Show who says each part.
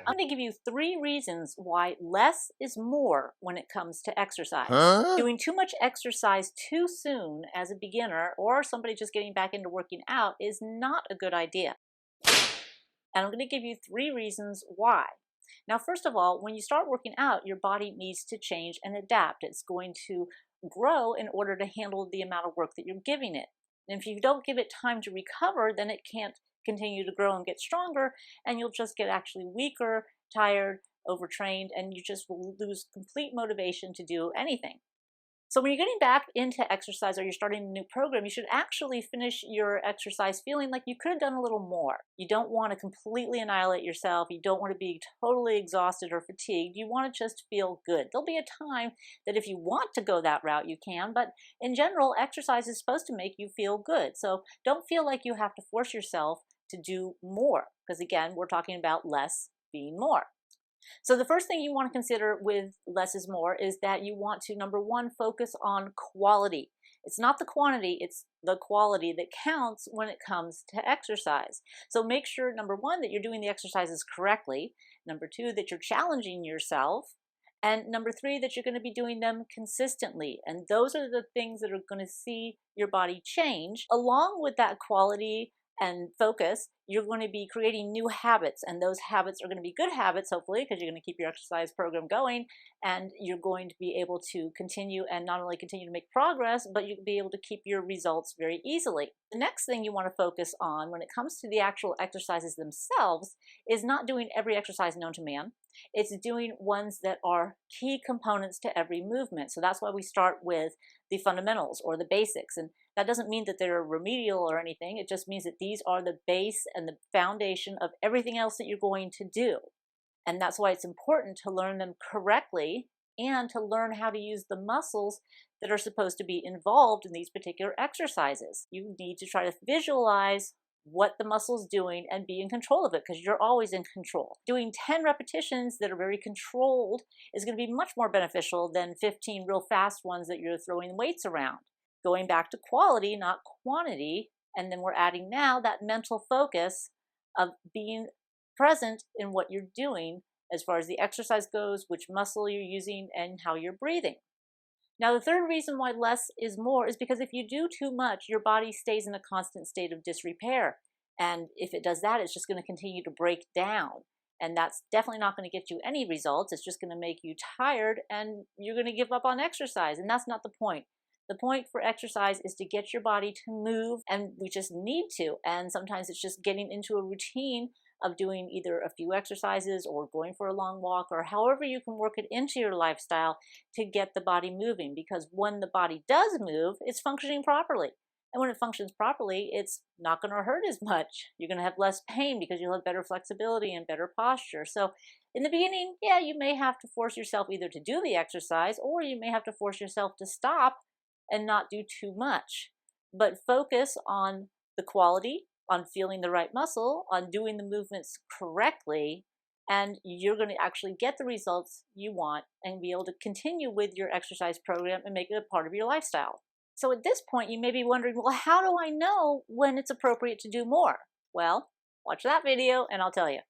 Speaker 1: I'm going to give you 3 reasons why less is more when it comes to exercise. Doing too much exercise too soon as a beginner or somebody just getting back into working out is not a good idea. And I'm going to give you 3 reasons why. Now, first of all, when you start working out, your body needs to change and adapt. It's going to grow in order to handle the amount of work that you're giving it. And if you don't give it time to recover, then it can't continue to grow and get stronger, and you'll just get actually weaker, tired, overtrained, and you just will lose complete motivation to do anything. So when you're getting back into exercise or you're starting a new program, you should actually finish your exercise feeling like you could have done a little more. You don't want to completely annihilate yourself. You don't want to be totally exhausted or fatigued. You want to just feel good. There'll be a time that if you want to go that route, you can, but in general, exercise is supposed to make you feel good. So don't feel like you have to force yourself to do more, because again, we're talking about less being more. So the first thing you want to consider with less is more is that you want to, number one, focus on quality. It's not the quantity, it's the quality that counts when it comes to exercise. So make sure, number one, that you're doing the exercises correctly. Number two, that you're challenging yourself. And number three, that you're going to be doing them consistently. And those are the things that are going to see your body change. Along with that quality and focus, you're going to be creating new habits, and those habits are going to be good habits, hopefully, because you're going to keep your exercise program going, and you're going to be able to continue and not only continue to make progress, but you'll be able to keep your results very easily. The next thing you want to focus on when it comes to the actual exercises themselves is not doing every exercise known to man. It's doing ones that are key components to every movement. So that's why we start with the fundamentals or the basics. And that doesn't mean that they're remedial or anything. It just means that these are the base and the foundation of everything else that you're going to do. And that's why it's important to learn them correctly and to learn how to use the muscles that are supposed to be involved in these particular exercises. You need to try to visualize what the muscle's doing and be in control of it, because you're always in control. Doing 10 repetitions that are very controlled is going to be much more beneficial than 15 real fast ones that you're throwing weights around. Going back to quality, not quantity, and then we're adding now that mental focus of being present in what you're doing as far as the exercise goes, which muscle you're using, and how you're breathing. Now, the third reason why less is more is because if you do too much, your body stays in a constant state of disrepair. And if it does that, it's just going to continue to break down. And that's definitely not going to get you any results. It's just going to make you tired and you're going to give up on exercise. And that's not the point. The point for exercise is to get your body to move, and we just need to. And sometimes it's just getting into a routine of doing either a few exercises or going for a long walk, or however you can work it into your lifestyle to get the body moving. Because when the body does move, it's functioning properly. And when it functions properly, it's not going to hurt as much. You're going to have less pain because you'll have better flexibility and better posture. So in the beginning, yeah, you may have to force yourself either to do the exercise, or you may have to force yourself to stop and not do too much. But focus on the quality, on feeling the right muscle, on doing the movements correctly, and you're going to actually get the results you want and be able to continue with your exercise program and make it a part of your lifestyle. So at this point, you may be wondering, well, how do I know when it's appropriate to do more? Well, watch that video and I'll tell you.